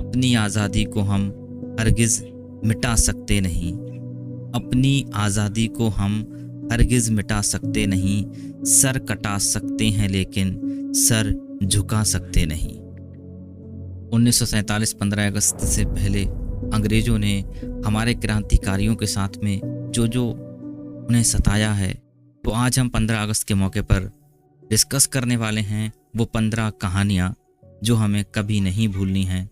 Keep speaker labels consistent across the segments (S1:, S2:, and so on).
S1: अपनी आज़ादी को हम हरगिज़ मिटा सकते नहीं। अपनी आज़ादी को हम हरगिज़ मिटा सकते नहीं। सर कटा सकते हैं लेकिन सर झुका सकते नहीं। 1947 15 अगस्त से पहले अंग्रेज़ों ने हमारे क्रांतिकारियों के साथ में जो जो उन्हें सताया है, तो आज हम 15 अगस्त के मौके पर डिस्कस करने वाले हैं वो 15 कहानियाँ जो हमें कभी नहीं भूलनी हैं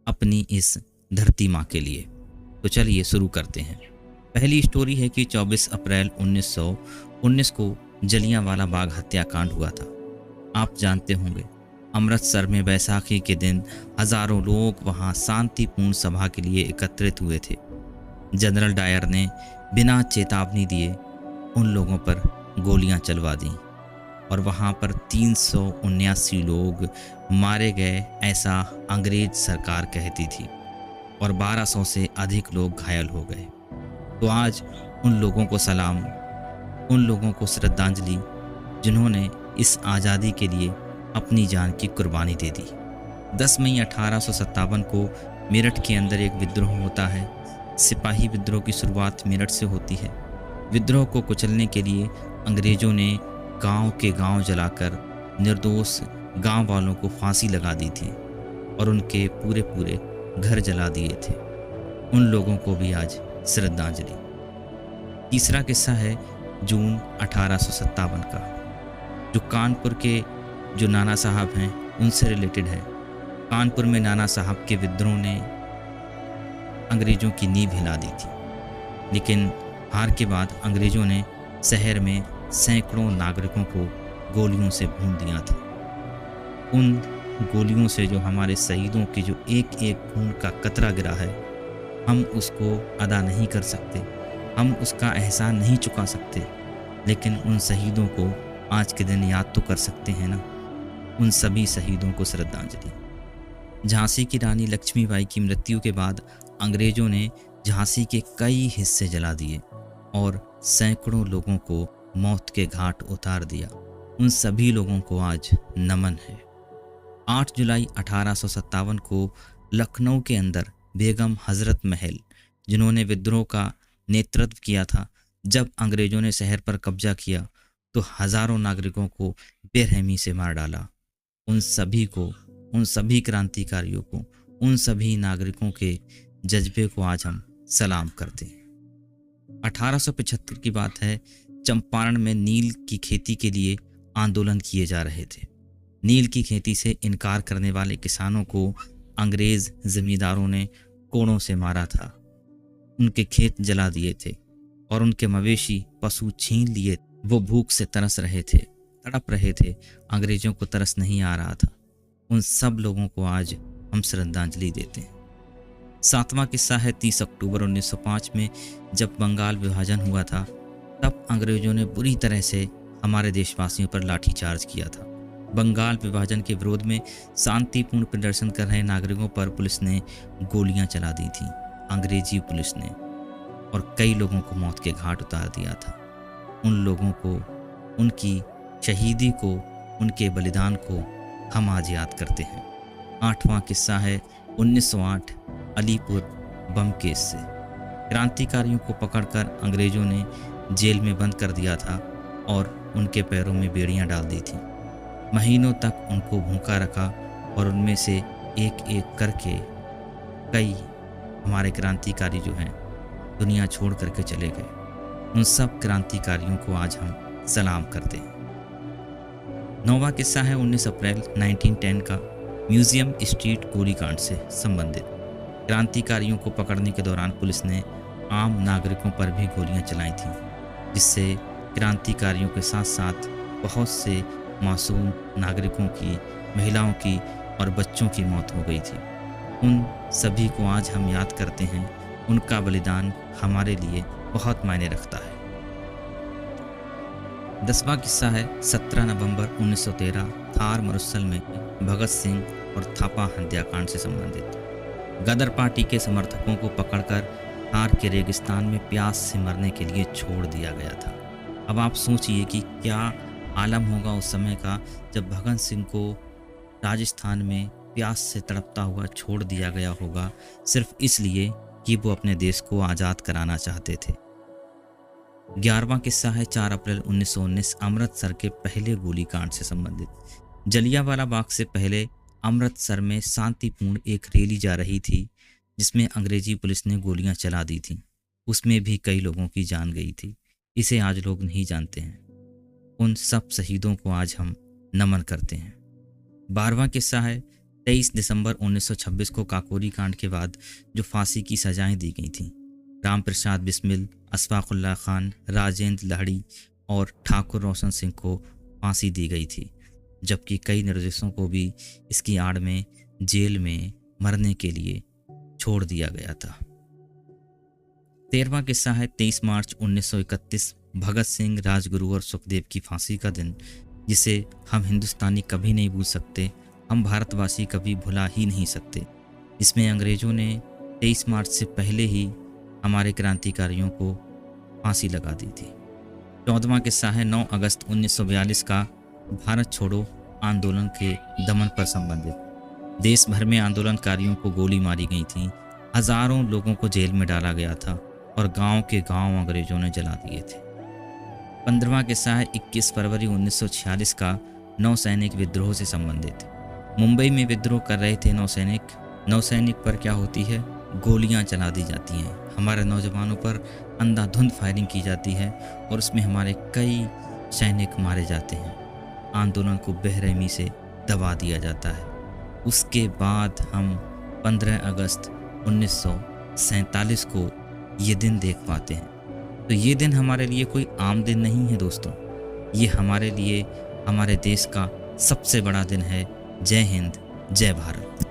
S1: अपनी इस धरती माँ के लिए। तो चलिए शुरू करते हैं। पहली स्टोरी है कि 24 अप्रैल 1919 को जलियांवाला बाग हत्याकांड हुआ था। आप जानते होंगे, अमृतसर में बैसाखी के दिन हजारों लोग वहां शांतिपूर्ण सभा के लिए एकत्रित हुए थे। जनरल डायर ने बिना चेतावनी दिए उन लोगों पर गोलियां चलवा दी और वहां पर 379 लोग मारे गए, ऐसा अंग्रेज सरकार कहती थी, और 1200 से अधिक लोग घायल हो गए। तो आज उन लोगों को सलाम, उन लोगों को श्रद्धांजलि जिन्होंने इस आज़ादी के लिए अपनी जान की कुर्बानी दे दी। 10 मई 1857 को मेरठ के अंदर एक विद्रोह होता है। सिपाही विद्रोह की शुरुआत मेरठ से होती है। विद्रोह को कुचलने के लिए अंग्रेजों ने गांव के गांव जलाकर निर्दोष गांव वालों को फांसी लगा दी थी और उनके पूरे पूरे घर जला दिए थे। उन लोगों को भी आज श्रद्धांजलि। तीसरा किस्सा है जून 1857 का, जो कानपुर के जो नाना साहब हैं उनसे रिलेटेड है। कानपुर में नाना साहब के विद्रोह ने अंग्रेजों की नींव हिला दी थी, लेकिन हार के बाद अंग्रेजों ने शहर में सैकड़ों नागरिकों को गोलियों से भून दिया था। उन गोलियों से जो हमारे शहीदों की जो एक एक खून का कतरा गिरा है, हम उसको अदा नहीं कर सकते, हम उसका एहसान नहीं चुका सकते, लेकिन उन शहीदों को आज के दिन याद तो कर सकते हैं ना। उन सभी शहीदों को श्रद्धांजलि। झांसी की रानी लक्ष्मीबाई की मृत्यु के बाद अंग्रेजों ने झांसी के कई हिस्से जला दिए और सैकड़ों लोगों को मौत के घाट उतार दिया। उन सभी लोगों को आज नमन है। 8 जुलाई 1857 को लखनऊ के अंदर बेगम हजरत महल, जिन्होंने विद्रोह का नेतृत्व किया था, जब अंग्रेजों ने शहर पर कब्जा किया तो हजारों नागरिकों को बेरहमी से मार डाला। उन सभी को, उन सभी क्रांतिकारियों को, उन सभी नागरिकों के जज्बे को आज हम सलाम करते हैं। 1875 की बात है। चंपारण में नील की खेती के लिए आंदोलन किए जा रहे थे। नील की खेती से इनकार करने वाले किसानों को अंग्रेज जमींदारों ने कोड़ों से मारा था, उनके खेत जला दिए थे और उनके मवेशी पशु छीन लिए। वो भूख से तरस रहे थे, तड़प रहे थे, अंग्रेजों को तरस नहीं आ रहा था। उन सब लोगों को आज हम श्रद्धांजलि देते हैं। 7वां किस्सा है 30 अक्टूबर 1905 में, जब बंगाल विभाजन हुआ था, तब अंग्रेजों ने बुरी तरह से हमारे देशवासियों पर लाठीचार्ज किया था। बंगाल विभाजन के विरोध में शांतिपूर्ण प्रदर्शन कर रहे नागरिकों पर पुलिस ने गोलियां चला दी थी, अंग्रेजी पुलिस ने, और कई लोगों को मौत के घाट उतार दिया था। उन लोगों को, उनकी शहीदी को, उनके बलिदान को हम आज याद करते हैं। 8वां किस्सा है 1908 अलीपुर बम केस से। क्रांतिकारियों को पकड़कर अंग्रेजों ने जेल में बंद कर दिया था और उनके पैरों में बेड़ियां डाल दी थी। महीनों तक उनको भूखा रखा और उनमें से एक एक करके कई हमारे क्रांतिकारी जो हैं दुनिया छोड़ करके चले गए। उन सब क्रांतिकारियों को आज हम सलाम करते हैं। 9वां किस्सा है 19 अप्रैल 1910 का, म्यूजियम स्ट्रीट गोलीकांड से संबंधित। क्रांतिकारियों को पकड़ने के दौरान पुलिस ने आम नागरिकों पर भी गोलियां चलाई थीं, जिससे क्रांतिकारियों के साथ साथ बहुत से मासूम नागरिकों की, महिलाओं की और बच्चों की मौत हो गई थी। उन सभी को आज हम याद करते हैं। उनका बलिदान हमारे लिए बहुत मायने रखता है। 10वां किस्सा है 17 नवंबर 1913 थार मरुस्थल में भगत सिंह और थापा हत्याकांड से संबंधित। गदर पार्टी के समर्थकों को पकड़कर थार के रेगिस्तान में प्यास से मरने के लिए छोड़ दिया गया था। अब आप सोचिए कि क्या आलम होगा उस समय का, जब भगत सिंह को राजस्थान में प्यास से तड़पता हुआ छोड़ दिया गया होगा, सिर्फ इसलिए कि वो अपने देश को आज़ाद कराना चाहते थे। 11वां किस्सा है 4 अप्रैल 1919 अमृतसर के पहले गोलीकांड से संबंधित। जलियांवाला बाग से पहले अमृतसर में शांतिपूर्ण एक रैली जा रही थी जिसमें अंग्रेजी पुलिस ने गोलियां चला दी थीं। उसमें भी कई लोगों की जान गई थी। इसे आज लोग नहीं जानते हैं। उन सब शहीदों को आज हम नमन करते हैं। 12वां किस्सा है 23 दिसंबर 1926 को काकोरी कांड के बाद जो फांसी की सजाएं दी गई थीं। राम प्रसाद बिस्मिल, अशफाकुल्लाह खान, राजेंद्र लाहिड़ी और ठाकुर रोशन सिंह को फांसी दी गई थी, जबकि कई निर्दोषों को भी इसकी आड़ में जेल में मरने के लिए छोड़ दिया गया था। 13वां किस्सा है 23 मार्च 1931 भगत सिंह, राजगुरु और सुखदेव की फांसी का दिन, जिसे हम हिंदुस्तानी कभी नहीं भूल सकते, हम भारतवासी कभी भुला ही नहीं सकते। इसमें अंग्रेजों ने 23 मार्च से पहले ही हमारे क्रांतिकारियों को फांसी लगा दी थी। 14वां किस्सा है 9 अगस्त 1942 का भारत छोड़ो आंदोलन के दमन पर संबंधित। देश भर में आंदोलनकारियों को गोली मारी गई थी, हजारों लोगों को जेल में डाला गया था और गांव के गांव अंग्रेजों ने जला दिए थे। 15वां किस्सा है 21 फरवरी 1946 का नौसैनिक विद्रोह से संबंधित। मुंबई में विद्रोह कर रहे थे नौसैनिक पर क्या होती है, गोलियां चला दी जाती हैं। हमारे नौजवानों पर अंधाधुंध फायरिंग की जाती है और उसमें हमारे कई सैनिक मारे जाते हैं। आंदोलन को बेरहमी से दबा दिया जाता है। उसके बाद हम 15 अगस्त 1947 को ये दिन देख पाते हैं। तो ये दिन हमारे लिए कोई आम दिन नहीं है दोस्तों, ये हमारे लिए हमारे देश का सबसे बड़ा दिन है। जय हिंद, जय भारत।